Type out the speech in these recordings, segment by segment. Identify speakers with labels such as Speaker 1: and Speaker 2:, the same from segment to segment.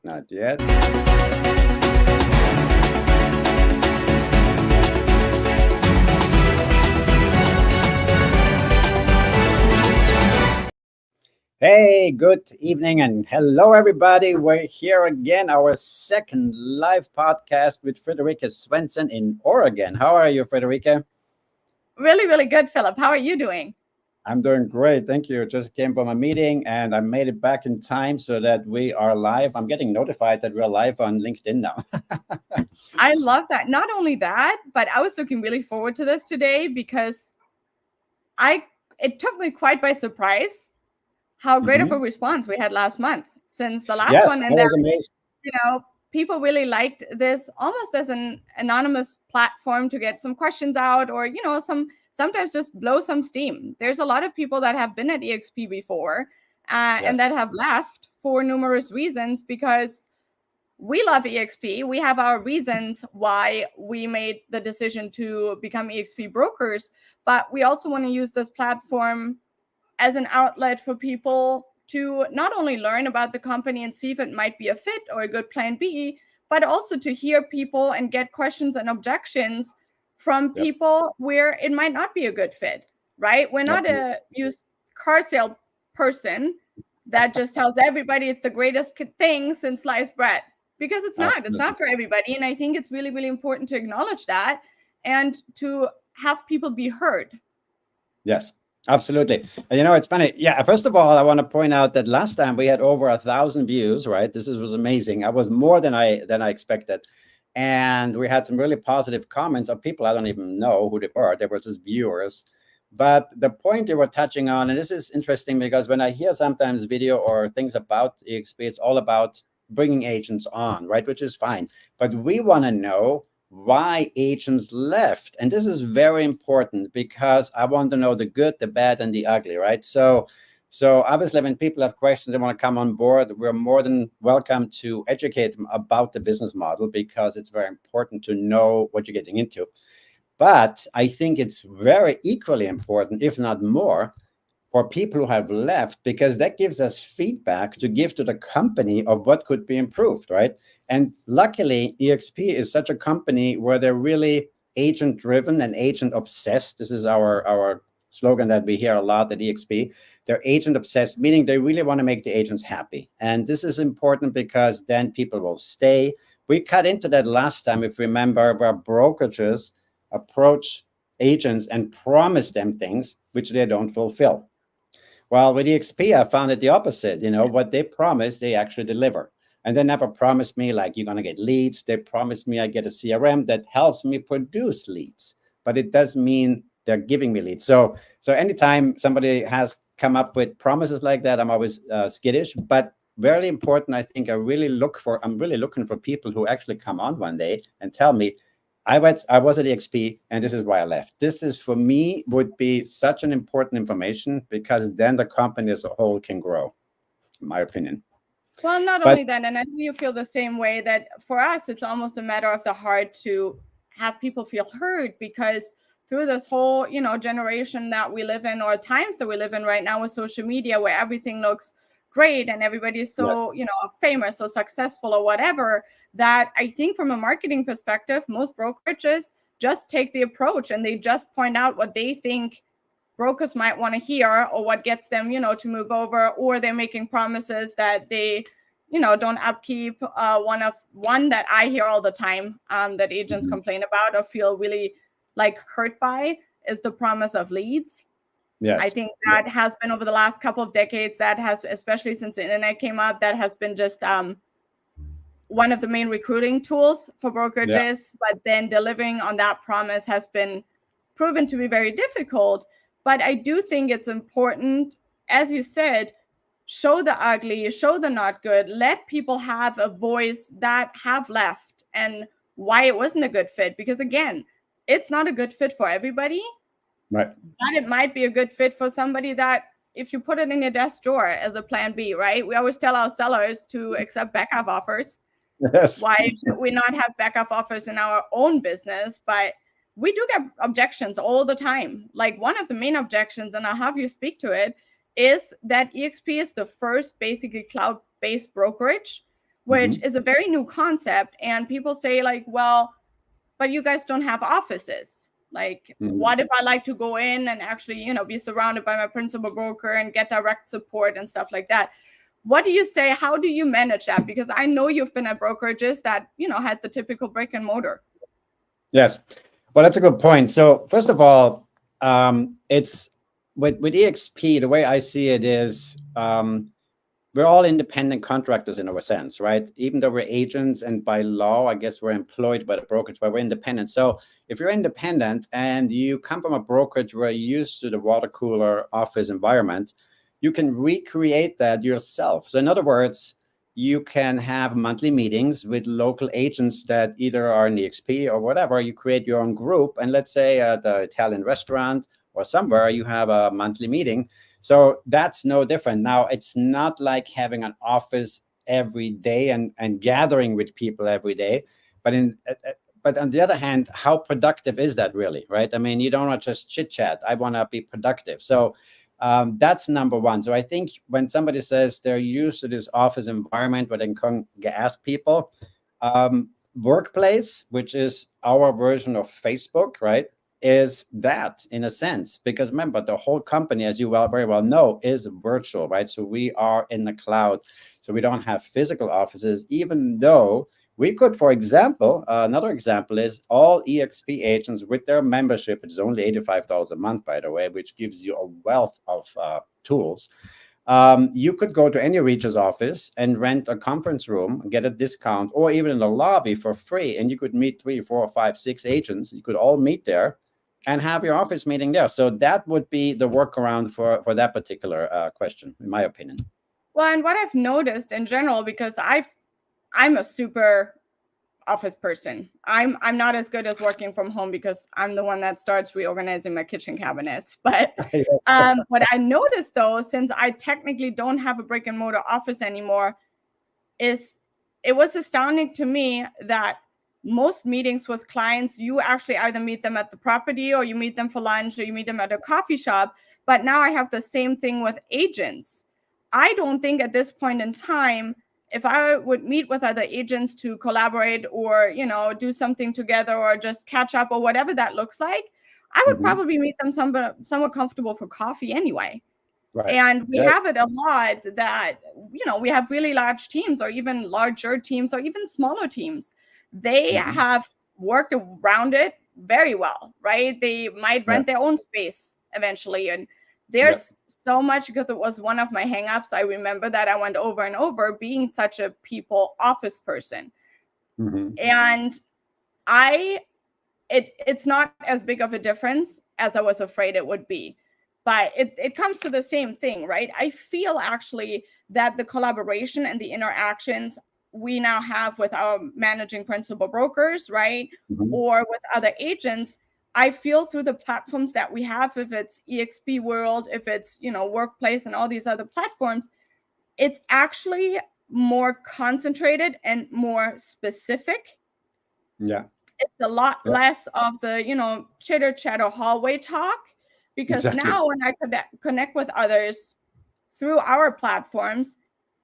Speaker 1: Not yet. Hey, good evening and hello, everybody. We're here again, our second live podcast with Friederike Svensson in Oregon. How are you, Friederike?
Speaker 2: Really, really good, Philip. How are you doing?
Speaker 1: I'm doing great. Thank you. Just came from a meeting and I made it back in time so that we are live. I'm getting notified that we're live on LinkedIn now.
Speaker 2: I love that. Not only that, but I was looking really forward to this today because it took me quite by surprise how great of a
Speaker 1: Mhm.
Speaker 2: response we had last month since the last
Speaker 1: Yes,
Speaker 2: one.
Speaker 1: that
Speaker 2: And
Speaker 1: was amazing.
Speaker 2: you know, people really liked this almost as an anonymous platform to get some questions out or, sometimes just blow some steam. There's a lot of people that have been at eXp before and
Speaker 1: Yes.
Speaker 2: that have left for numerous reasons because we love eXp. We have our reasons why we made the decision to become eXp brokers, but we also want to use this platform as an outlet for people to not only learn about the company and see if it might be a fit or a good plan B, but also to hear people and get questions and objections from
Speaker 1: Yep.
Speaker 2: people where it might not be a good fit, right? We're not
Speaker 1: Absolutely.
Speaker 2: a used car sale person that just tells everybody it's the greatest thing since sliced bread because it's not. It's
Speaker 1: Absolutely.
Speaker 2: not for everybody. And I think it's really, really important to acknowledge that and to have people be heard.
Speaker 1: Yes, absolutely. And it's funny. Yeah, first of all, I want to point out that last time we had over 1,000 views, right? Was amazing. I was more than I expected. And we had some really positive comments of people I don't even know who they were. They were just viewers. But the point you were touching on, and this is interesting because when I hear sometimes video or things about EXP, it's all about bringing agents on, right? Which is fine. But we want to know why agents left. And this is very important because I want to know the good, the bad, and the ugly, right? So obviously when people have questions, they want to come on board, we're more than welcome to educate them about the business model because it's very important to know what you're getting into. But I think it's very equally important, if not more, for people who have left, because that gives us feedback to give to the company of what could be improved, right? And luckily, EXP is such a company where they're really agent driven and agent obsessed. This is our slogan that we hear a lot at EXP. They're agent obsessed, meaning they really want to make the agents happy. And this is important because then people will stay. We cut into that last time, if you remember, where brokerages approach agents and promise them things which they don't fulfill. Well, with EXP, I found it the opposite. What they promise, they actually deliver. And they never promised me like you're going to get leads. They promised me I get a CRM that helps me produce leads, but it doesn't mean they're giving me leads. So anytime somebody has come up with promises like that, I'm always skittish. But very important, I think. I'm really looking for people who actually come on one day and tell me, I was at EXP and this is why I left. This is for me would be such an important information because then the company as a whole can grow, in my opinion.
Speaker 2: Well, not
Speaker 1: But
Speaker 2: only that, and I know you feel the same way that for us, it's almost a matter of the heart to have people feel heard because through this whole, generation that we live in or times that we live in right now with social media where everything looks great and everybody is
Speaker 1: yes,
Speaker 2: so, famous or successful or whatever, that I think from a marketing perspective, most brokerages just take the approach and they just point out what they think brokers might want to hear or what gets them, to move over, or they're making promises that they, don't upkeep. One that I hear all the time that agents
Speaker 1: mhm,
Speaker 2: complain about or feel really like hurt by is the promise of leads. I
Speaker 1: yes,
Speaker 2: think
Speaker 1: yeah,
Speaker 2: that has been over the last couple of decades, that has, especially since the internet came up, that has been just one of the main recruiting tools for
Speaker 1: yeah,
Speaker 2: brokerages, but then delivering on that promise has been proven to be very difficult. But I do think it's important, as you said, show the ugly, show the not good, let people have a voice that have left and why it wasn't a good fit. Because again, it's not a good fit for everybody,
Speaker 1: right.
Speaker 2: but it might be a good fit for somebody that if you put it in your desk drawer as a plan B, right? We always tell our sellers to accept backup offers.
Speaker 1: Yes,
Speaker 2: Why should we not have backup offers in our own business? But we do get objections all the time. Like one of the main objections, and I'll have you speak to it, is that EXP is the first basically cloud-based brokerage which is a very new concept. And people say like, well, but you guys don't have offices. Like, what if I like to go in and actually, be surrounded by my principal broker and get direct support and stuff like that? What do you say? How do you manage that? Because I know you've been at brokerages that, had the typical brick and mortar.
Speaker 1: Yes. Well, that's a good point. So first of all, it's with eXp, the way I see it is, we're all independent contractors in our sense, right? Even though we're agents and by law, I guess we're employed by the brokerage, but we're independent. So if you're independent and you come from a brokerage where you're used to the water cooler office environment, you can recreate that yourself. So in other words, you can have monthly meetings with local agents that either are in eXp or whatever. You create your own group. And let's say at the Italian restaurant or somewhere, you have a monthly meeting. So that's no different. Now, it's not like having an office every day and gathering with people every day. But on the other hand, how productive is that really, right? I mean, you don't want to just chit chat. I want to be productive. So that's number one. So I think when somebody says they're used to this office environment where they can ask people, Workplace, which is our version of Facebook, right, is that in a sense, because remember, the whole company, as you very well know, is virtual, right? So we are in the cloud. So we don't have physical offices, even though we could, for example, another example is all eXp agents with their membership, which is only $85 a month, by the way, which gives you a wealth of tools. You could go to any Reacher's office and rent a conference room, get a discount, or even in the lobby for free. And you could meet 3, 4, 5, 6 agents. You could all meet there and have your office meeting there. So that would be the workaround for that particular question, in my opinion.
Speaker 2: Well, and what I've noticed in general, because I'm a super office person. I'm not as good as working from home because I'm the one that starts reorganizing my kitchen cabinets. But what I noticed though, since I technically don't have a brick and mortar office anymore, is it was astounding to me that most meetings with clients, you actually either meet them at the property or you meet them for lunch or you meet them at a coffee shop. But now I have the same thing with agents. I don't think at this point in time, if I would meet with other agents to collaborate or, do something together or just catch up or whatever that looks like, I would probably meet them somewhat comfortable for coffee anyway. Right. And we have it a lot that, we have really large teams or even larger teams or even smaller teams. They have worked around it very well, right? They might rent their own space eventually. And there's so much, because it was one of my hangups. I remember that I went over and over being such a people office person. And it's not as big of a difference as I was afraid it would be. But it comes to the same thing, right? I feel actually that the collaboration and the interactions we now have with our managing principal brokers, right? Or with other agents, I feel through the platforms that we have, if it's eXp World, if it's, Workplace and all these other platforms, it's actually more concentrated and more specific.
Speaker 1: Yeah.
Speaker 2: It's a lot less of the, chitter chatter hallway talk, because now when I connect with others through our platforms,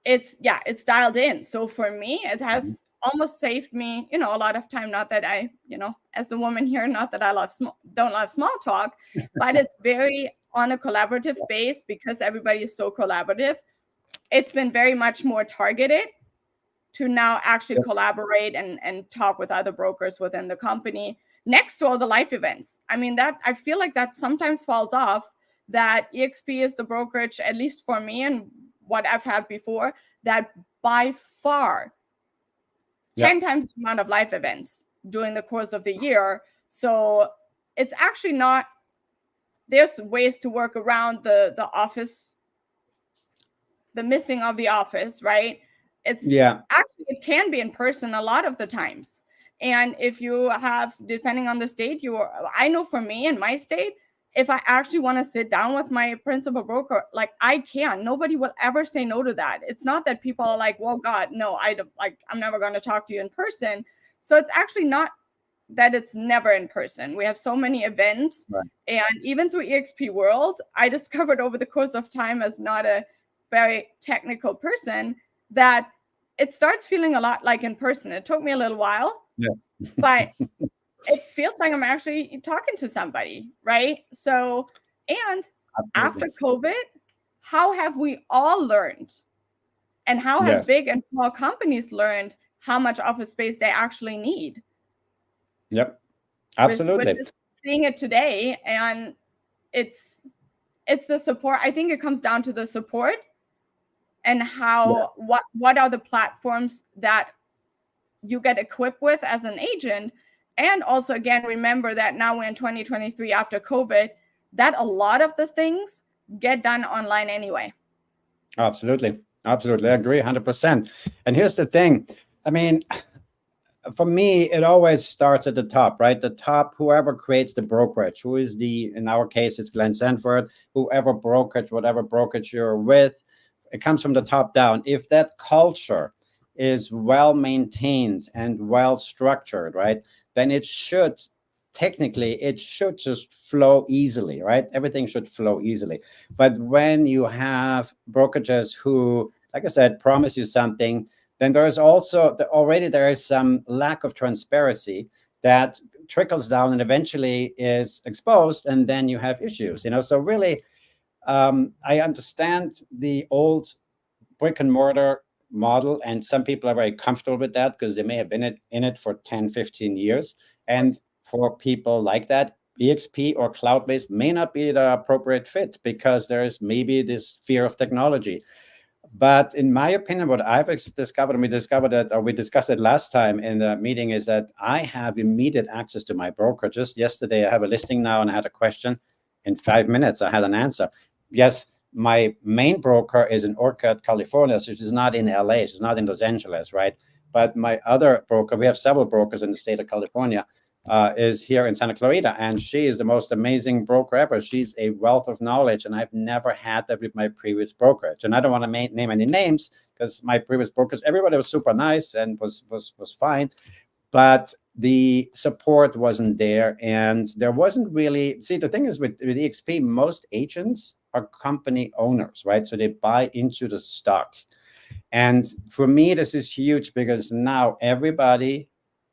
Speaker 2: it's dialed in. So for me, it has almost saved me, a lot of time. Not that I, as the woman here, not that I don't love small talk, but it's very on a collaborative base because everybody is so collaborative. It's been very much more targeted to now actually collaborate and talk with other brokers within the company next to all the live events. I mean, that I feel like that sometimes falls off, that eXp is the brokerage, at least for me and what I've had before, that by far 10 times the amount of live events during the course of the year. So it's actually not, there's ways to work around the office, the missing of the office, right? It's actually, it can be in person a lot of the times. And if you have, depending on the state, I know for me in my state, if I actually want to sit down with my principal broker, like I can. Nobody will ever say no to that. It's not that people are like, well, God, no, I'm never going to talk to you in person. So it's actually not that it's never in person. We have so many events. And even through eXp World, I discovered over the course of time, as not a very technical person, that it starts feeling a lot like in person. It took me a little while,
Speaker 1: Yeah.
Speaker 2: but it feels like I'm actually talking to somebody, right? So, and after COVID, how have we all learned? And how have
Speaker 1: Yes.
Speaker 2: big and small companies learned how much office space they actually need?
Speaker 1: Yep.
Speaker 2: We're
Speaker 1: Absolutely.
Speaker 2: just seeing it today, and it's the support. I think it comes down to the support and how what are the platforms that you get equipped with as an agent. And also, again, remember that now we're in 2023 after COVID, that a lot of the things get done online anyway.
Speaker 1: Absolutely. Absolutely. I agree 100%. And here's the thing. I mean, for me, it always starts at the top, right? The top, whoever creates the brokerage, who is in our case, it's Glenn Sanford, whoever brokerage, whatever brokerage you're with, it comes from the top down. If that culture is well maintained and well structured, right, then it should just flow easily, right? Everything should flow easily. But when you have brokerages who, like I said, promise you something, then there is also there is some lack of transparency that trickles down and eventually is exposed, and then you have issues. So really, I understand the old brick and mortar model, and some people are very comfortable with that because they may have been in it for 10, 15 years. And for people like that, EXP or cloud-based may not be the appropriate fit because there is maybe this fear of technology. But in my opinion, what I've discovered, and we discussed it last time in the meeting, is that I have immediate access to my broker. Just yesterday, I have a listing now, and I had a question. In 5 minutes, I had an answer. Yes, my main broker is in Orchard, California, so she's not in LA, she's not in Los Angeles, right? But my other broker, we have several brokers in the state of California, is here in Santa Clarita, and she is the most amazing broker ever. She's a wealth of knowledge, and I've never had that with my previous brokerage. And I don't want to name any names because my previous brokerage, everybody was super nice and was fine, but the support wasn't there, and there wasn't really. See, the thing is with EXP, most agents are company owners, right? So they buy into the stock, and for me, this is huge because now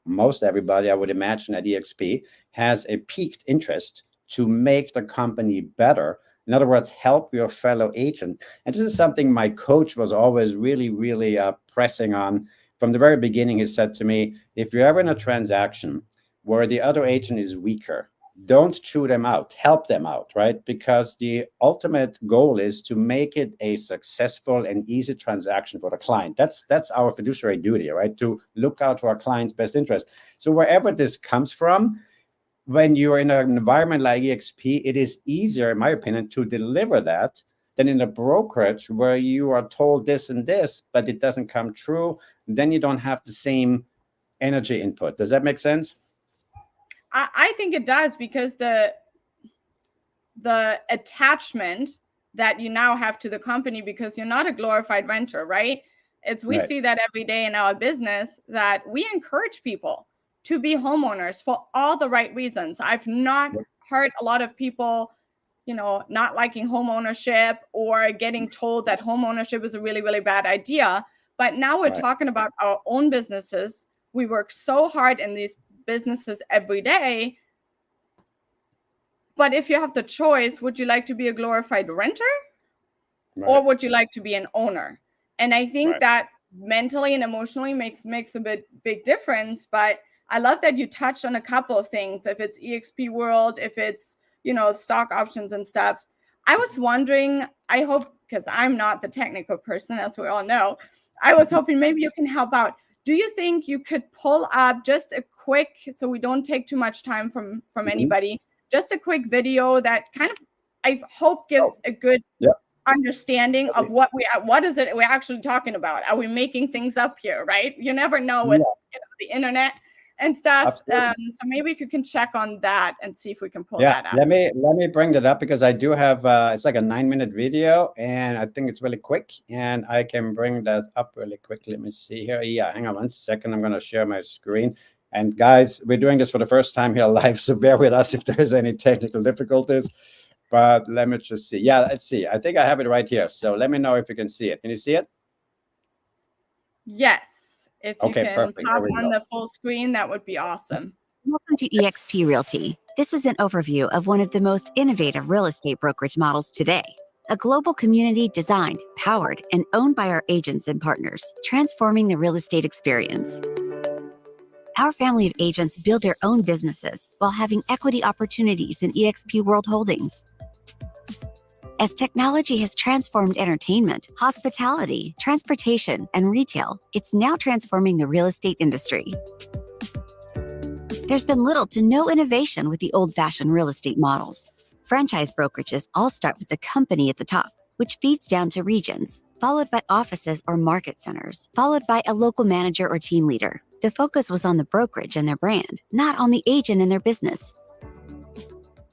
Speaker 1: most everybody, I would imagine, at eXp has a piqued interest to make the company better. In other words, help your fellow agent. And this is something my coach was always really, really pressing on. From the very beginning, he said to me, if you're ever in a transaction where the other agent is weaker, don't chew them out, help them out, right? Because the ultimate goal is to make it a successful and easy transaction for the client. That's our fiduciary duty, right? To look out for our client's best interest. So wherever this comes from, when you're in an environment like EXP, it is easier, in my opinion, to deliver that than in a brokerage where you are told this and this, but it doesn't come true. Then you don't have the same energy input. Does that make sense?
Speaker 2: I think it does, because the attachment that you now have to the company, because you're not a glorified renter, right? We see that every day in our business, that we encourage people to be homeowners for all the right reasons. I've not heard a lot of people, not liking home ownership or getting told that home ownership is a really, really bad idea. But now we're talking about our own businesses. We work so hard in these businesses every day. But if you have the choice, would you like to be a glorified renter or would you like to be an owner? And I think that mentally and emotionally makes a big difference. But I love that you touched on a couple of things. If it's EXP World, if it's, stock options and stuff. I was wondering, I hope, because I'm not the technical person, as we all know, I was hoping maybe you can help out. Do you think you could pull up just a quick, so we don't take too much time from anybody, just a quick video that kind of, I hope, gives a good understanding of what is it we're actually talking about? Are we making things up here, right? You never know with the internet and stuff. So maybe if you can check on that and see if we can pull that up.
Speaker 1: Let me bring that up, because I do have it's like a 9-minute video, and I think it's really quick, and I can bring that up really quickly. Let me see here. Yeah, hang on 1 second. I'm going to share my screen. And guys, we're doing this for the first time here live, so bear with us if there's any technical difficulties. But let me just see. Yeah, let's see. I think I have it right here. So let me know if you can see it. Can you see it?
Speaker 2: Yes. If you
Speaker 1: Okay,
Speaker 2: can
Speaker 1: perfect.
Speaker 2: pop
Speaker 1: There we
Speaker 2: on
Speaker 1: go.
Speaker 2: the full screen, that would be awesome.
Speaker 3: Welcome to eXp Realty. This is an overview of one of the most innovative real estate brokerage models today. A global community designed, powered, and owned by our agents and partners, transforming the real estate experience. Our family of agents build their own businesses while having equity opportunities in eXp World Holdings. As technology has transformed entertainment, hospitality, transportation, and retail, it's now transforming the real estate industry. There's been little to no innovation with the old-fashioned real estate models. Franchise brokerages all start with the company at the top, which feeds down to regions, followed by offices or market centers, followed by a local manager or team leader. The focus was on the brokerage and their brand, not on the agent and their business.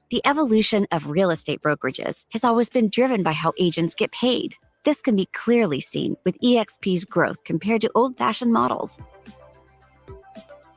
Speaker 3: The evolution of real estate brokerages has always been driven by how agents get paid. This can be clearly seen with eXp's growth compared to old-fashioned models.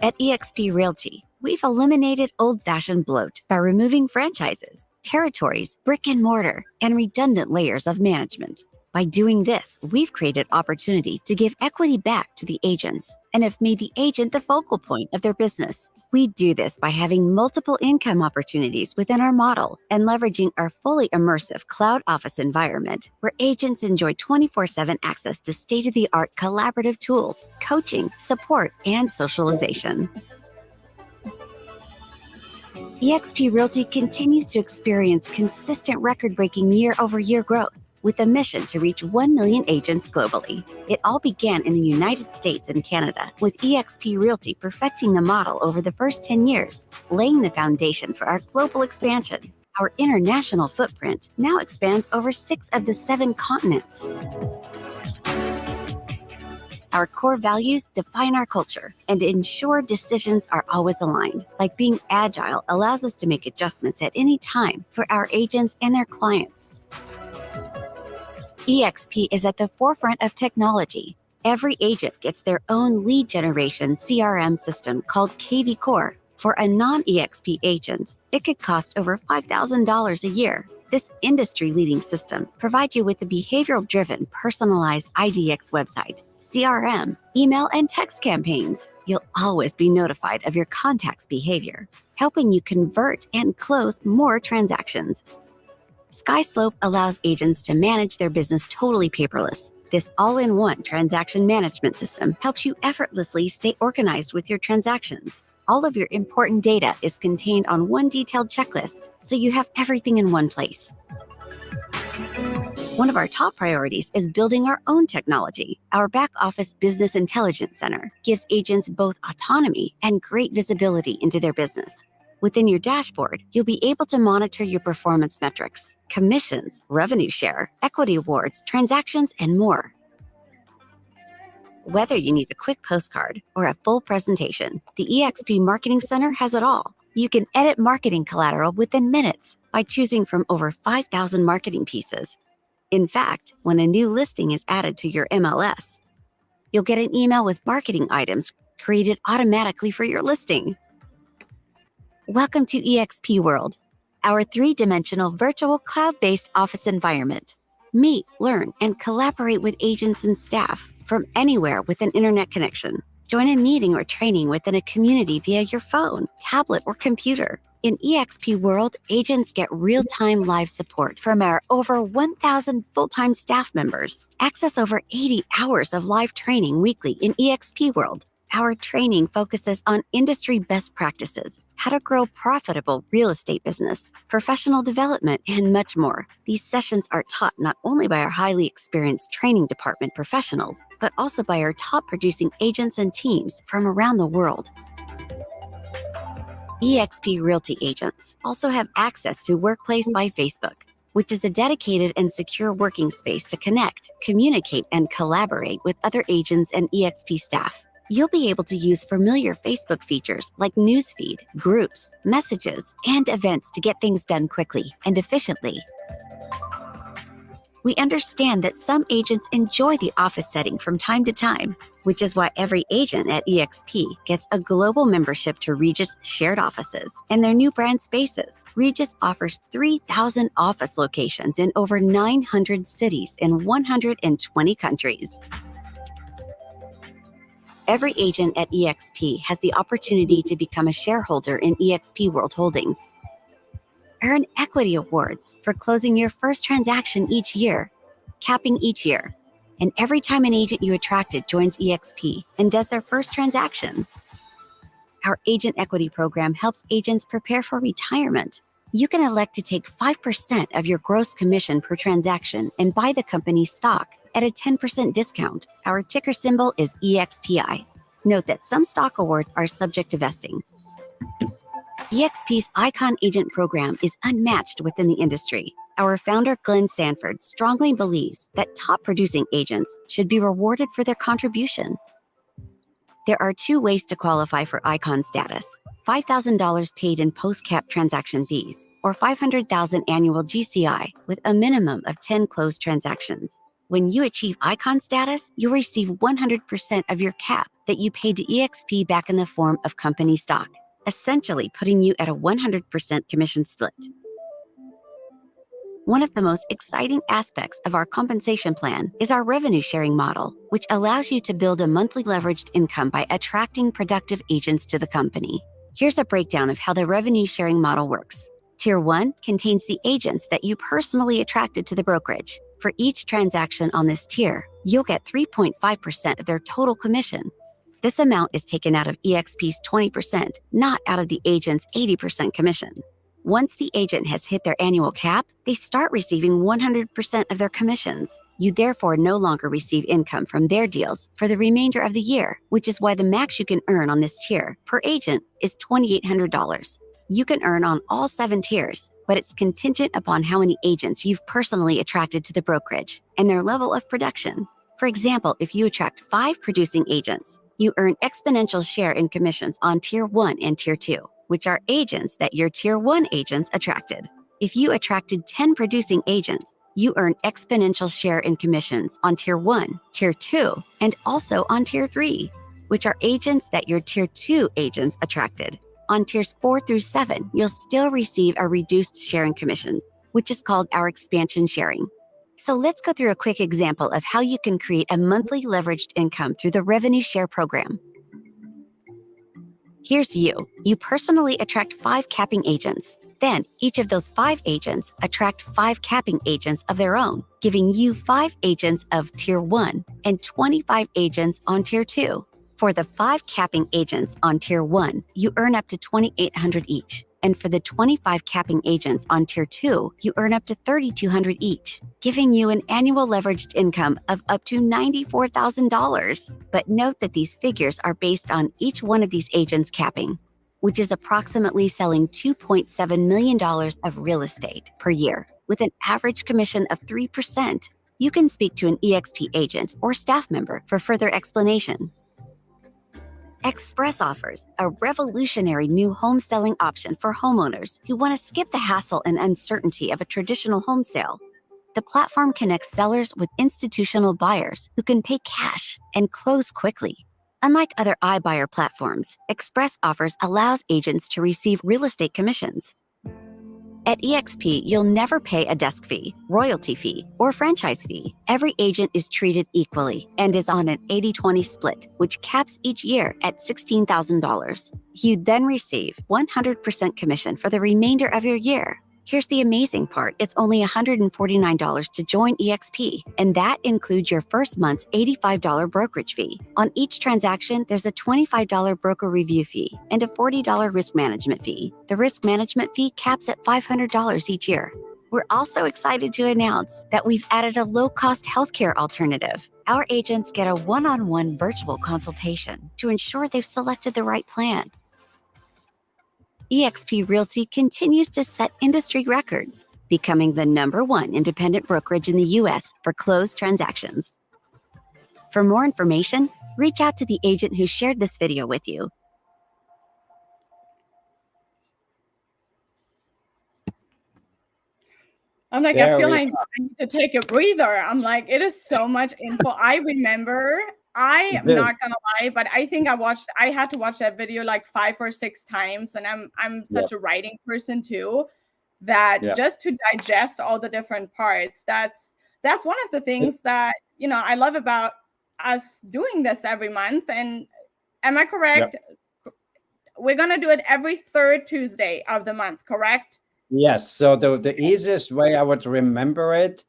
Speaker 3: At eXp Realty, we've eliminated old-fashioned bloat by removing franchises, territories, brick and mortar, and redundant layers of management. By doing this, we've created opportunity to give equity back to the agents and have made the agent the focal point of their business. We do this by having multiple income opportunities within our model and leveraging our fully immersive cloud office environment where agents enjoy 24/7 access to state-of-the-art collaborative tools, coaching, support, and socialization. eXp Realty continues to experience consistent record-breaking year-over-year growth with a mission to reach 1 million agents globally. It all began in the United States and Canada, with eXp Realty perfecting the model over the first 10 years, laying the foundation for our global expansion. Our international footprint now expands over 6 of the 7 continents. Our core values define our culture and ensure decisions are always aligned. Like being agile allows us to make adjustments at any time for our agents and their clients. eXp is at the forefront of technology. Every agent gets their own lead generation CRM system called KV Core. For a non-eXp agent, it could cost over $5,000 a year. This industry-leading system provides you with a behavioral-driven, personalized IDX website, CRM, email, and text campaigns. You'll always be notified of your contact's behavior, helping you convert and close more transactions. SkySlope allows agents to manage their business totally paperless. This all-in-one transaction management system helps you effortlessly stay organized with your transactions. All of your important data is contained on one detailed checklist, so you have everything in one place. One of our top priorities is building our own technology. Our back-office business intelligence center gives agents both autonomy and great visibility into their business. Within your dashboard, you'll be able to monitor your performance metrics, commissions, revenue share, equity awards, transactions, and more. Whether you need a quick postcard or a full presentation, the eXp Marketing Center has it all. You can edit marketing collateral within minutes by choosing from over 5,000 marketing pieces. In fact, when a new listing is added to your MLS, you'll get an email with marketing items created automatically for your listing. Welcome to eXp World, our 3-dimensional virtual cloud-based office environment. Meet, learn, and collaborate with agents and staff from anywhere with an internet connection. Join a meeting or training within a community via your phone, tablet, or computer. In eXp World, agents get real-time live support from our over 1,000 full-time staff members. Access over 80 hours of live training weekly in eXp World. Our training focuses on industry best practices, how to grow profitable real estate business, professional development, and much more. These sessions are taught not only by our highly experienced training department professionals, but also by our top producing agents and teams from around the world. eXp Realty agents also have access to Workplace by Facebook, which is a dedicated and secure working space to connect, communicate, and collaborate with other agents and eXp staff. You'll be able to use familiar Facebook features like newsfeed, groups, messages, and events to get things done quickly and efficiently. We understand that some agents enjoy the office setting from time to time, which is why every agent at eXp gets a global membership to Regus shared offices and their new brand spaces. Regus offers 3,000 office locations in over 900 cities in 120 countries. Every agent at eXp has the opportunity to become a shareholder in eXp World Holdings. Earn equity awards for closing your first transaction each year, capping each year, and every time an agent you attracted joins eXp and does their first transaction. Our agent equity program helps agents prepare for retirement. You can elect to take 5% of your gross commission per transaction and buy the company's stock at a 10% discount. Our ticker symbol is EXPI. Note that some stock awards are subject to vesting. eXp's Icon Agent program is unmatched within the industry. Our founder, Glenn Sanford, strongly believes that top producing agents should be rewarded for their contribution. There are 2 ways to qualify for Icon status: $5,000 paid in post-cap transaction fees, or $500,000 annual GCI with a minimum of 10 closed transactions. When you achieve Icon status, you'll receive 100% of your cap that you paid to eXp back in the form of company stock, essentially putting you at a 100% commission split. One of the most exciting aspects of our compensation plan is our revenue sharing model, which allows you to build a monthly leveraged income by attracting productive agents to the company. Here's a breakdown of how the revenue sharing model works. Tier 1 contains the agents that you personally attracted to the brokerage. For each transaction on this tier, you'll get 3.5% of their total commission. This amount is taken out of eXp's 20%, not out of the agent's 80% commission. Once the agent has hit their annual cap, they start receiving 100% of their commissions. You therefore no longer receive income from their deals for the remainder of the year, which is why the max you can earn on this tier per agent is $2,800. You can earn on all 7 tiers, but it's contingent upon how many agents you've personally attracted to the brokerage and their level of production. For example, if you attract 5 producing agents, you earn exponential share in commissions on Tier 1 and Tier 2, which are agents that your Tier 1 agents attracted. If you attracted 10 producing agents, you earn exponential share in commissions on Tier 1, Tier 2, and also on Tier 3, which are agents that your Tier 2 agents attracted. On Tiers 4 through 7, you'll still receive a reduced share in commissions, which is called our expansion sharing. So let's go through a quick example of how you can create a monthly leveraged income through the revenue share program. Here's you. You personally attract 5 capping agents. Then each of those 5 agents attract 5 capping agents of their own, giving you 5 agents of Tier 1 and 25 agents on Tier 2. For the 5 capping agents on Tier 1, you earn up to $2,800 each. And for the 25 capping agents on Tier 2, you earn up to $3,200 each, giving you an annual leveraged income of up to $94,000. But note that these figures are based on each one of these agents capping, which is approximately selling $2.7 million of real estate per year, with an average commission of 3%. You can speak to an eXp agent or staff member for further explanation. Express offers a revolutionary new home selling option for homeowners who want to skip the hassle and uncertainty of a traditional home sale. The platform connects sellers with institutional buyers who can pay cash and close quickly. Unlike other iBuyer platforms, Express Offers allows agents to receive real estate commissions. At eXp, you'll never pay a desk fee, royalty fee, or franchise fee. Every agent is treated equally and is on an 80-20 split, which caps each year at $16,000. You then receive 100% commission for the remainder of your year. Here's the amazing part. It's only $149 to join eXp, and that includes your first month's $85 brokerage fee. On each transaction, there's a $25 broker review fee and a $40 risk management fee. The risk management fee caps at $500 each year. We're also excited to announce that we've added a low-cost healthcare alternative. Our agents get a one-on-one virtual consultation to ensure they've selected the right plan. eXp Realty continues to set industry records, becoming the #1 independent brokerage in the U.S. for closed transactions. For more information, reach out to the agent who shared this video with you.
Speaker 2: I'm like,
Speaker 1: There
Speaker 2: I feel
Speaker 1: we
Speaker 2: like I need to take a breather. I'm like, it is so much info. I remember, I am
Speaker 1: It is.
Speaker 2: not gonna lie, but I think I had to watch that video like 5 or 6 times, and I'm such a writing person too, that just to digest all the different parts, that's one of the things that, I love about us doing this every month. And Am I correct?
Speaker 1: Yep.
Speaker 2: We're going to do it every third Tuesday of the month, correct?
Speaker 1: Yes. So the easiest way I would remember it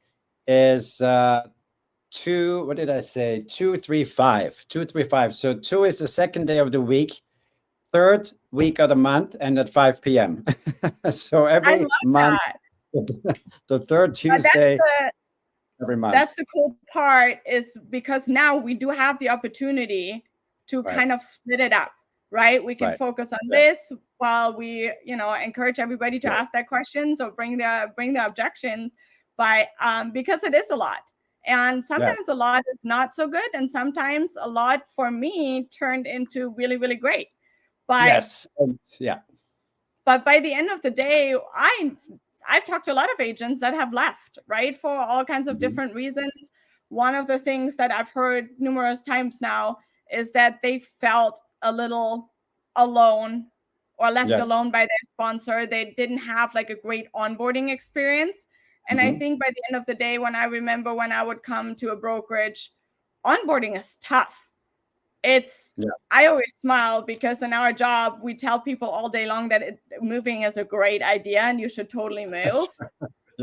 Speaker 1: is 2, what did I say? 235. 235. So 2 is the second day of the week, third week of the month, and at 5 p.m. So
Speaker 2: I
Speaker 1: every
Speaker 2: love
Speaker 1: month,
Speaker 2: that.
Speaker 1: the third Tuesday every month.
Speaker 2: That's the cool part, is because now we do have the opportunity to
Speaker 1: Right.
Speaker 2: kind of split it up, right? We can
Speaker 1: Right.
Speaker 2: focus on
Speaker 1: Yeah.
Speaker 2: this while we, encourage everybody to
Speaker 1: Yes.
Speaker 2: ask their questions or bring their objections, by because it is a lot. And sometimes
Speaker 1: Yes.
Speaker 2: a lot is not so good, and sometimes a lot for me turned into really, really great. But
Speaker 1: Yes. Yeah.
Speaker 2: but by the end of the day, I've talked to a lot of agents that have left, right, for all kinds of
Speaker 1: Mhm.
Speaker 2: different reasons. One of the things that I've heard numerous times now is that they felt a little alone or left
Speaker 1: Yes.
Speaker 2: alone by their sponsor. They didn't have like a great onboarding experience. And I
Speaker 1: Mhm.
Speaker 2: think by the end of the day, when I would come to a brokerage, onboarding is tough.
Speaker 1: Yeah.
Speaker 2: I always smile because in our job we tell people all day long that moving is a great idea and you should totally move.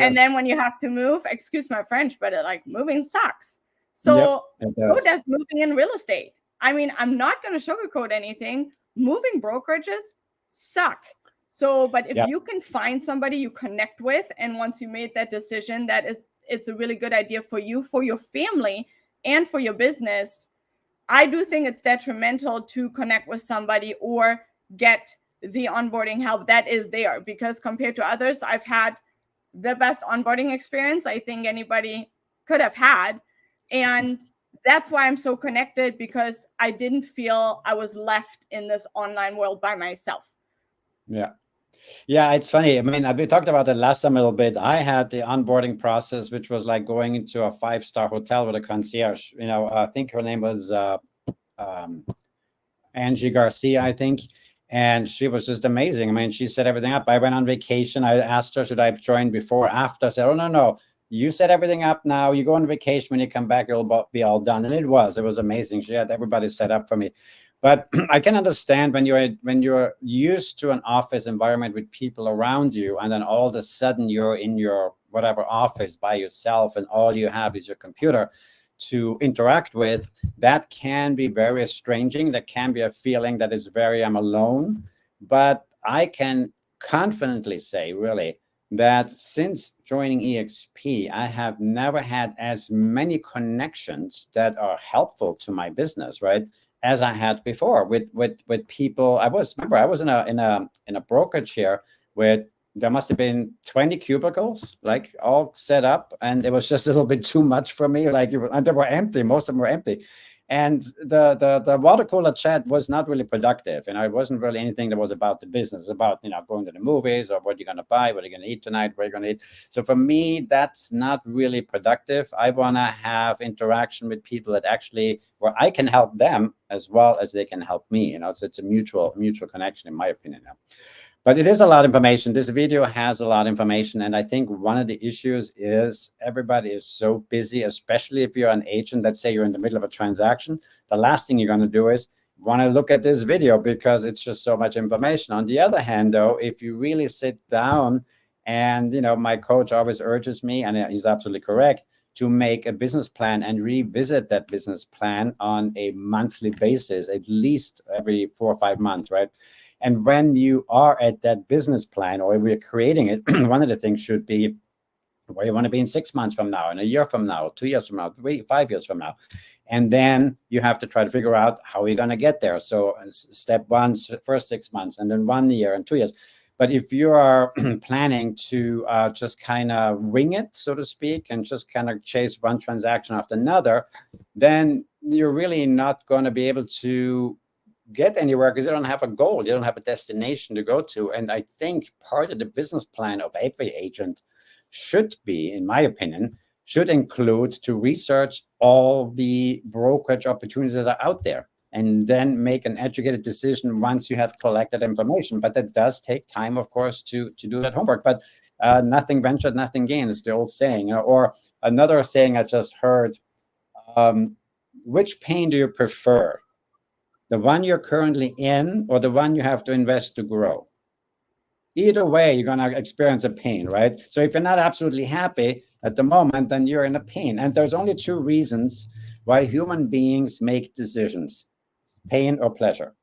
Speaker 2: And then
Speaker 1: Yes.
Speaker 2: when you have to move, excuse my French, but moving sucks.
Speaker 1: Yep.
Speaker 2: So
Speaker 1: It
Speaker 2: so
Speaker 1: does.
Speaker 2: does moving in real estate. I mean, I'm not going to sugarcoat anything. Moving brokerages suck. So, but if
Speaker 1: Yeah.
Speaker 2: you can find somebody you connect with, and once you made that decision, it's a really good idea for you, for your family, and for your business. I do think it's detrimental to connect with somebody or get the onboarding help that is there, because compared to others, I've had the best onboarding experience I think anybody could have had. And that's why I'm so connected, because I didn't feel I was left in this online world by myself.
Speaker 1: Yeah. Yeah, it's funny. I mean, we talked about it last time a little bit. I had the onboarding process, which was like going into a 5-star hotel with a concierge. I think her name was um, Angie Garcia, I think. And she was just amazing. I mean, she set everything up. I went on vacation. I asked her, should I join before or after? I said, oh, no. You set everything up now. You go on vacation. When you come back, it'll be all done. And it was amazing. She had everybody set up for me. But I can understand when you're used to an office environment with people around you, and then all of a sudden you're in your whatever office by yourself, and all you have is your computer to interact with. That can be very estranging. That can be a feeling that is very, I'm alone. But I can confidently say, really, that since joining eXp, I have never had as many connections that are helpful to my business, right, as I had before with people. I was in a brokerage here with, there must have been 20 cubicles, like all set up, and it was just a little bit too much for me. And they were empty. Most of them were empty, and the water cooler chat was not really productive. It wasn't really anything that was about the business, about going to the movies, or what you're going to buy, what you're going to eat tonight, where you're going to eat. So for me, that's not really productive. I want to have interaction with people that actually, where I can help them as well as they can help me. So it's a mutual connection, in my opinion. But it is a lot of information. This video has a lot of information. And I think one of the issues is everybody is so busy, especially if you're an agent. Let's say you're in the middle of a transaction. The last thing you're going to do is want to look at this video, because it's just so much information. On the other hand, though, if you really sit down, and my coach always urges me, and he's absolutely correct, to make a business plan and revisit that business plan on a monthly basis, at least every 4 or 5 months, right? And when you are at that business plan, or we're creating it, one of the things should be where you want to be in 6 months from now, in a year from now, 2 years from now, 5 years from now. And then you have to try to figure out how you're going to get there. So step one, first 6 months, and then 1 year and 2 years. But if you are planning to just kind of wing it, so to speak, and just kind of chase one transaction after another, then you're really not going to be able to get anywhere, because you don't have a goal, you don't have a destination to go to. And I think part of the business plan of every agent should be, in my opinion, should include to research all the brokerage opportunities that are out there, and then make an educated decision once you have collected information. But that does take time, of course, to do that homework. But nothing ventured, nothing gained is the old saying. Or another saying I just heard, which pain do you prefer? the one you're currently in or the one you have to invest to grow. Either way, you're going to experience a pain, right? So if you're not absolutely happy at the moment, then you're in a pain. And there's only two reasons why human beings make decisions: pain or pleasure.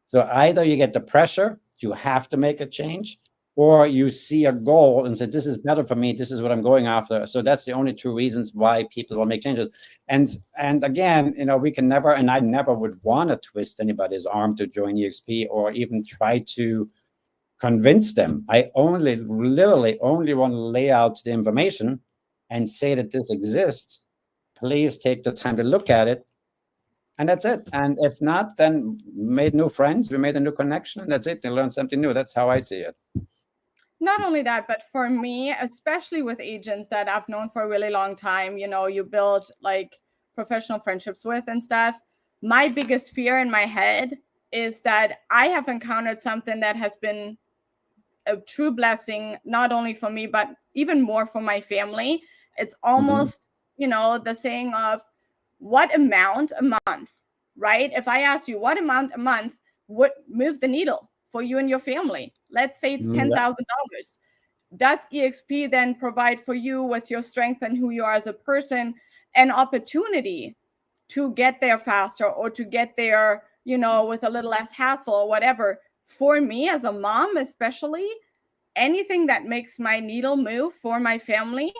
Speaker 1: So either you get the pressure, you have to make a change, or you see a goal and say, this is better for me, this is what I'm going after. So that's the only two reasons why people will make changes. And again, we can never, and I never would want to twist anybody's arm to join eXp or even try to convince them. I literally only want to lay out the information and say that this exists. Please take the time to look at it. And that's it. And if not, then made new friends, we made a new connection, and that's it. They learned something new. That's how I see it.
Speaker 2: Not only that, but for me, especially with agents that I've known for a really long time, you build like professional friendships with and stuff. My biggest fear in my head is that I have encountered something that has been a true blessing, not only for me, but even more for my family. It's almost, the saying of what amount a month, right? If I asked you what amount a month would move the needle for you and your family, let's say it's $10,000. Does eXp then provide for you, with your strength and who you are as a person, an opportunity to get there faster or to get there, with a little less hassle or whatever? For me as a mom, especially, anything that makes my needle move for my family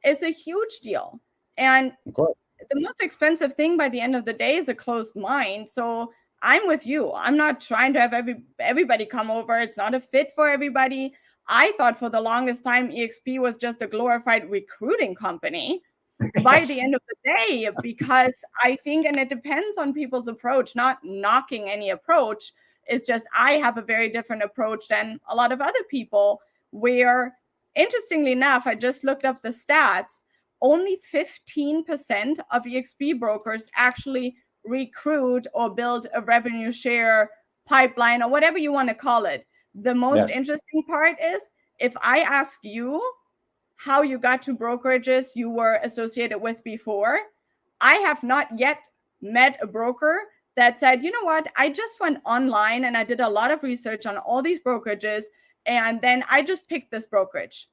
Speaker 2: is a huge deal. And
Speaker 1: of course,
Speaker 2: the most expensive thing by the end of the day is a closed mind. So I'm with you. I'm not trying to have everybody come over. It's not a fit for everybody. I thought for the longest time eXp was just a glorified recruiting company by the end of the day, because I think, and it depends on people's approach, not knocking any approach. It's just I have a very different approach than a lot of other people, where, interestingly enough, I just looked up the stats. Only 15% of eXp brokers actually recruit or build a revenue share pipeline, or whatever you want to call it. The most interesting part is, if I ask you how you got to brokerages you were associated with before, I have not yet met a broker that said, you know what, I just went online and I did a lot of research on all these brokerages, and then I just picked this brokerage.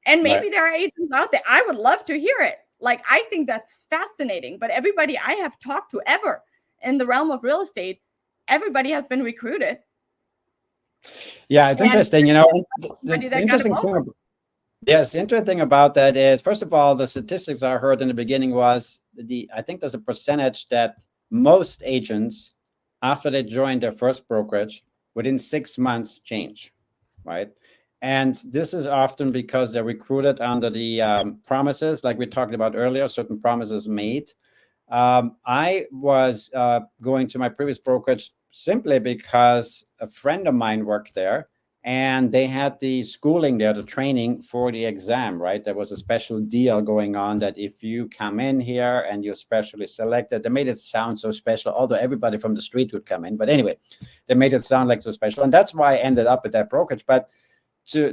Speaker 2: And maybe there are agents out there. I would love to hear it. Like, I think that's fascinating. But everybody I have talked to ever in the realm of real estate, everybody has been recruited.
Speaker 1: Yeah, it's interesting. The interesting thing. Yes, the interesting thing about that is, first of all, the statistics I heard in the beginning was I think there's a percentage that most agents, after they join their first brokerage, within 6 months change, right? And this is often because they're recruited under the promises, like we talked about earlier, certain promises made. I was going to my previous brokerage simply because a friend of mine worked there, and they had the schooling there, the training for the exam, right? There was a special deal going on that if you come in here and you're specially selected, they made it sound so special, although everybody from the street would come in. But anyway, they made it sound like so special. And that's why I ended up at that brokerage. But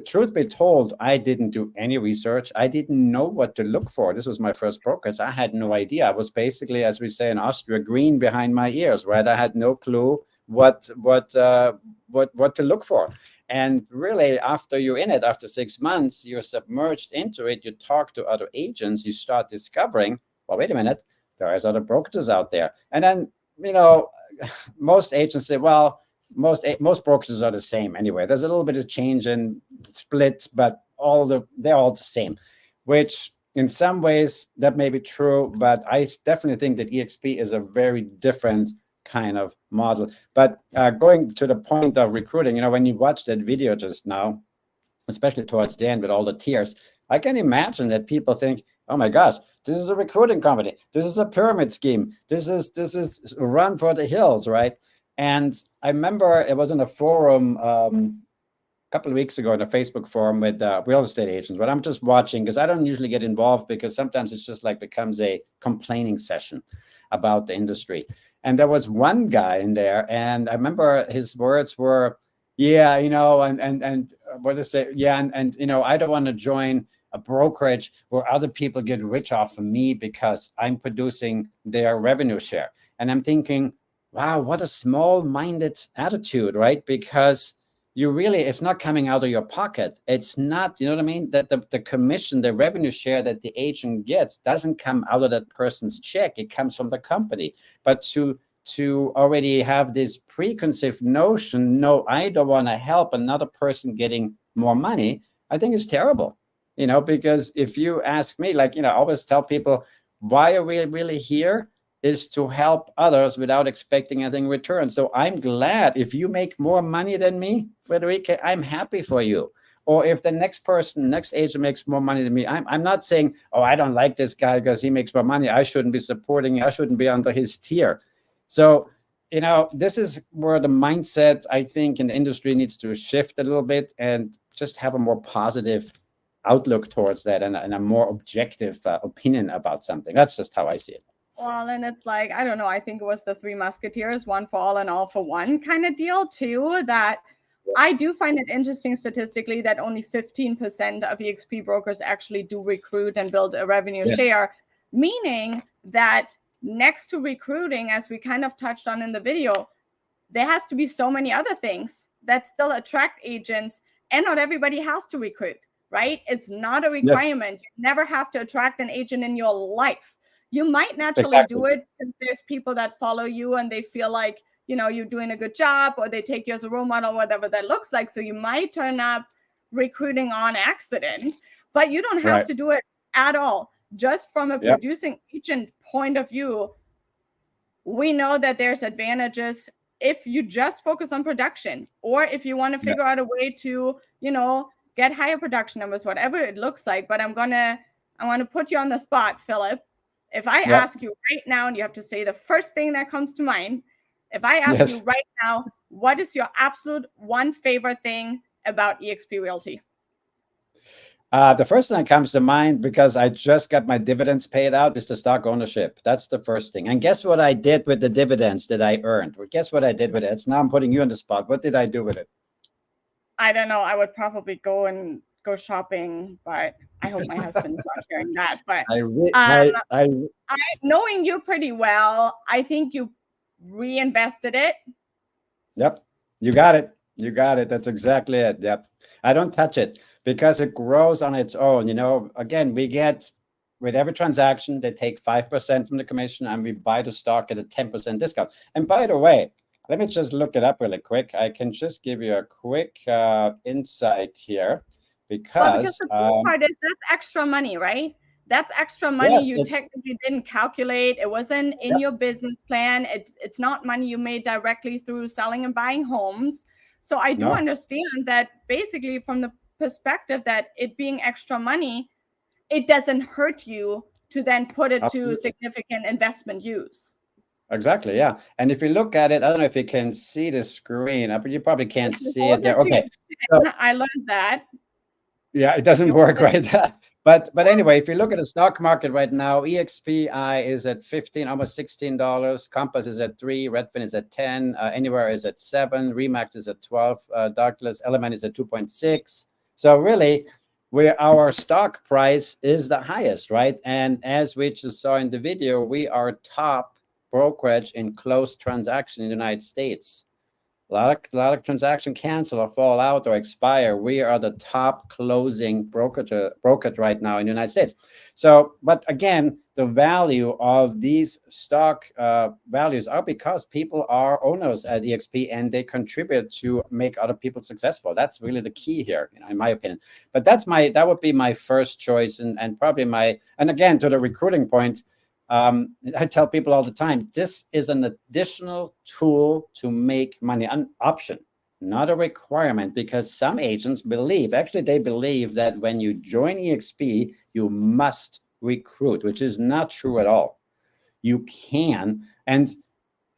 Speaker 1: truth be told, I didn't do any research. I didn't know what to look for. This was my first brokerage. I had no idea. I was basically, as we say in Austria, green behind my ears, right? I had no clue what to look for. And really, after you're in it, after 6 months, you're submerged into it. You talk to other agents. You start discovering, well, wait a minute, there is other brokerages out there. And then, most agents say, well, most brokerages are the same anyway. There's a little bit of change in splits, but they're all the same, which in some ways that may be true, but I definitely think that eXp is a very different kind of model. But going to the point of recruiting, when you watch that video just now, especially towards the end with all the tears, I can imagine that people think, oh my gosh, this is a recruiting company. This is a pyramid scheme. This is a run for the hills, right? And I remember it was in a forum a couple of weeks ago, in a Facebook forum with real estate agents, but I'm just watching because I don't usually get involved, because sometimes it's just like becomes a complaining session about the industry. And there was one guy in there, and I remember his words were, and what to say, and I don't want to join a brokerage where other people get rich off of me because I'm producing their revenue share. And I'm thinking, wow, what a small-minded attitude, right? Because you really, it's not coming out of your pocket. It's not, you know what I mean? That the commission, the revenue share that the agent gets doesn't come out of that person's check. It comes from the company. But to already have this preconceived notion, no, I don't want to help another person getting more money, I think is terrible. Because if you ask me, like, I always tell people, why are we really here? Is to help others without expecting anything in return. So I'm glad if you make more money than me, Friederike, I'm happy for you. Or if the next agent makes more money than me, I'm not saying, oh, I don't like this guy because he makes more money, I shouldn't be supporting, I shouldn't be under his tier. So, this is where the mindset, I think, in the industry needs to shift a little bit and just have a more positive outlook towards that and a more objective opinion about something. That's just how I see it.
Speaker 2: Well, and it's like, I don't know, I think it was the Three Musketeers, one for all and all for one kind of deal too, that I do find it interesting statistically that only 15% of eXp brokers actually do recruit and build a revenue share, meaning that next to recruiting, as we kind of touched on in the video, there has to be so many other things that still attract agents, and not everybody has to recruit, right? It's not a requirement. You never have to attract an agent in your life. You might naturally do it because there's people that follow you and they feel like, you're doing a good job, or they take you as a role model, whatever that looks like. So you might turn up recruiting on accident, but you don't have to do it at all. Just from a producing agent point of view, we know that there's advantages if you just focus on production, or if you want to figure out a way to, get higher production numbers, whatever it looks like. But I want to put you on the spot, Philip. If I ask you right now, and you have to say the first thing that comes to mind, if I ask you right now, what is your absolute one favorite thing about eXp Realty?
Speaker 1: The first thing that comes to mind, because I just got my dividends paid out, is the stock ownership. That's the first thing. And guess what I did with the dividends that I earned? Well, guess what I did with it? Now I'm putting you on the spot. What did I do with it?
Speaker 2: I don't know. I would probably go shopping, but I hope my husband's not hearing that. But knowing you pretty well, I think you reinvested it.
Speaker 1: Yep. You got it. That's exactly it. Yep. I don't touch it because it grows on its own. Again, we get, with every transaction, they take 5% from the commission, and we buy the stock at a 10% discount. And by the way, let me just look it up really quick. I can just give you a quick insight here, because
Speaker 2: the cool part is that's extra money, right? That's extra money you technically didn't calculate. It wasn't in your business plan. It's not money you made directly through selling and buying homes. So I do understand that basically from the perspective that it being extra money, it doesn't hurt you to then put it to significant investment use.
Speaker 1: Exactly, yeah. And if you look at it, I don't know if you can see the screen, but you probably can't see it there. Okay.
Speaker 2: So, I learned that.
Speaker 1: Yeah, it doesn't work right. But anyway, if you look at the stock market right now, eXp is at $15, almost $16. Compass is at $3. Redfin is at 10. Anywhere is at 7. Remax is at 12. Douglas Element is at 2.6. So really, our stock price is the highest, right? And as we just saw in the video, we are top brokerage in closed transaction in the United States. A lot of transaction cancel or fall out or expire. We are the top closing brokerage right now in the United States. So, but again, the value of these stock values are because people are owners at eXp and they contribute to make other people successful. That's really the key here, in my opinion. But that would be my first choice, and probably and again, to the recruiting point, I tell people all the time, this is an additional tool to make money, an option, not a requirement, because some agents believe that when you join eXp, you must recruit, which is not true at all. You can. And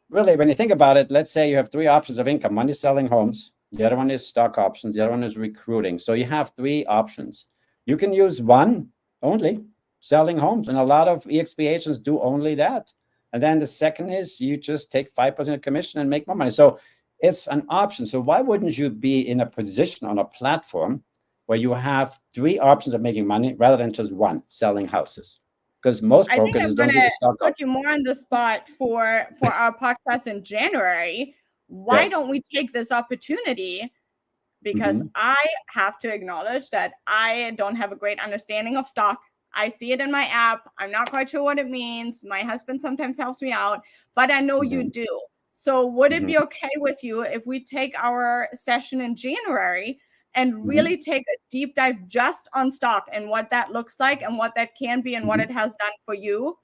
Speaker 1: really, when you think about it, let's say you have 3 options of income. One is selling homes. The other one is stock options. The other one is recruiting. So you have 3 options. You can use one only, selling homes, and a lot of eXp agents do only that. And then the second is you just take 5% commission and make more money. So it's an option. So why wouldn't you be in a position on a platform where you have 3 options of making money rather than just one, selling houses? because most
Speaker 2: I think
Speaker 1: brokers
Speaker 2: I'm
Speaker 1: don't do
Speaker 2: gonna
Speaker 1: the stock
Speaker 2: put
Speaker 1: option.
Speaker 2: you more on the spot for our podcast in January. Why
Speaker 1: Yes.
Speaker 2: don't we take this opportunity? Because I have to acknowledge that I don't have a great understanding of stock. I see it in my app. I'm not quite sure what it means. My husband sometimes helps me out, but I know you do. So would it be okay with you if we take our session in January and really take a deep dive just on stock and what that looks like and what that can be and what it has done for you?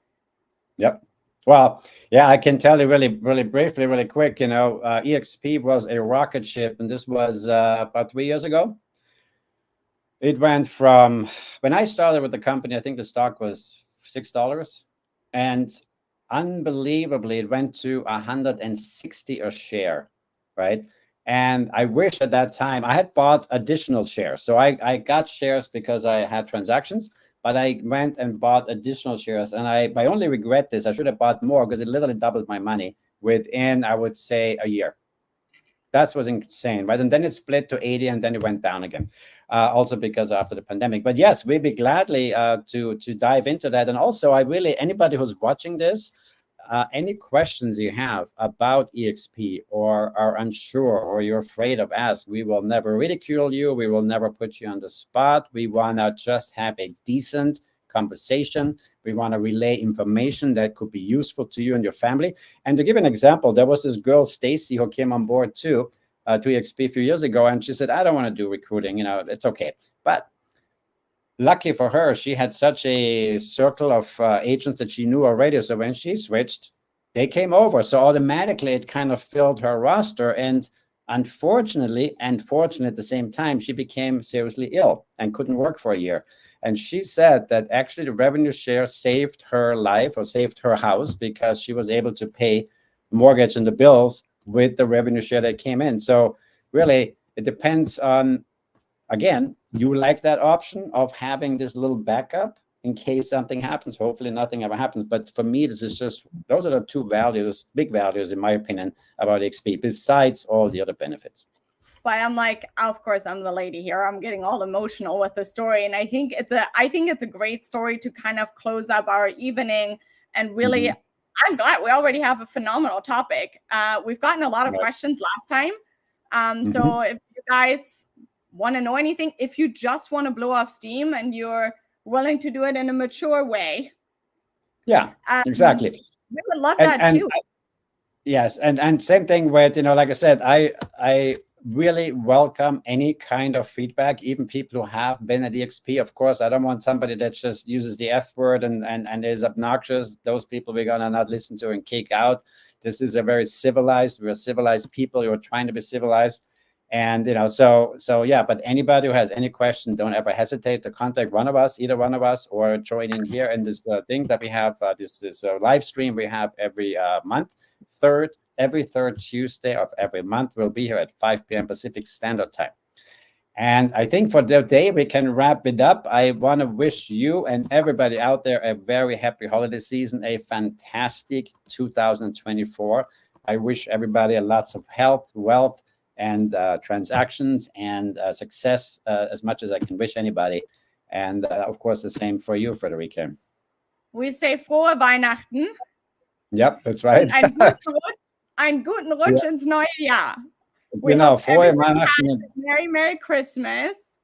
Speaker 1: Yep. Well, yeah, I can tell you really, really briefly, really quick. eXp was a rocket ship, and this was about 3 years ago. It went from, when I started with the company, I think the stock was $6, and unbelievably, it went to 160 a share, right? And I wish at that time I had bought additional shares. So I got shares because I had transactions, but I went and bought additional shares. And I only regret this. I should have bought more because it literally doubled my money within, I would say, a year. That was insane, right? And then it split to 80, and then it went down again, also because after the pandemic. But yes, we'd be gladly to dive into that. And also, anybody who's watching this, any questions you have about eXp or are unsure or you're afraid of ask, we will never ridicule you. We will never put you on the spot. We want to just have a decent conversation. We want to relay information that could be useful to you and your family. And to give an example, there was this girl, Stacy, who came on board too, to eXp a few years ago. And she said, I don't want to do recruiting. It's okay. But lucky for her, she had such a circle of agents that she knew already. So when she switched, they came over. So automatically it kind of filled her roster. And unfortunately, and fortunately at the same time, she became seriously ill and couldn't work for a year. And she said that actually the revenue share saved her life or saved her house because she was able to pay the mortgage and the bills with the revenue share that came in. So really, it depends on, again, you like that option of having this little backup in case something happens. Hopefully nothing ever happens. But for me, this is just, those are the two values, big values, in my opinion, about eXp, besides all the other benefits.
Speaker 2: But I'm like, of course, I'm the lady here. I'm getting all emotional with the story. And I think it's a great story to kind of close up our evening. And really, I'm glad we already have a phenomenal topic. We've gotten a lot of questions last time. So if you guys want to know anything, if you just want to blow off steam and you're willing to do it in a mature way.
Speaker 1: Yeah, exactly.
Speaker 2: We would love that too.
Speaker 1: Yes. And same thing with, like I said, I really welcome any kind of feedback, even people who have been at eXp. Of course, I don't want somebody that just uses the F word and is obnoxious. Those people we're going to not listen to and kick out. This is we're civilized people who are trying to be civilized. And, so yeah, but anybody who has any question, don't ever hesitate to contact either one of us, or join in here in this thing that we have, this live stream we have every month, every third Tuesday of every month. We'll be here at 5 p.m. Pacific Standard Time. And I think for the day we can wrap it up. I want to wish you and everybody out there a very happy holiday season, a fantastic 2024. I wish everybody lots of health, wealth, and transactions and success as much as I can wish anybody. And of course, the same for you, Friederike.
Speaker 2: We say frohe Weihnachten.
Speaker 1: Yep, that's right.
Speaker 2: Einen guten Rutsch ins neue Jahr.
Speaker 1: Frohe Weihnachten.
Speaker 2: Merry Christmas.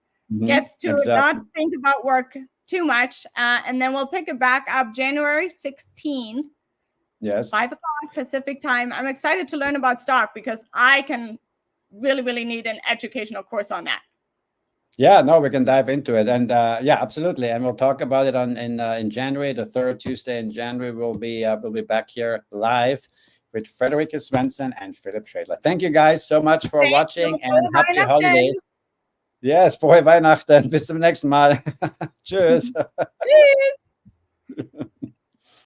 Speaker 2: Gets to not think about work too much. And then we'll pick it back up January 16th.
Speaker 1: Yes.
Speaker 2: 5 o'clock Pacific time. I'm excited to learn about stock because I can really, really need an educational course on that.
Speaker 1: Yeah, no, we can dive into it. And yeah, absolutely. And we'll talk about it in January, the third Tuesday in January. We'll be back here live with Friederike Svensson and Philipp Schaedler. Thank you guys so much for watching, and happy holidays. Yes, frohe Weihnachten. Bis zum nächsten Mal. Tschüss.
Speaker 2: Tschüss.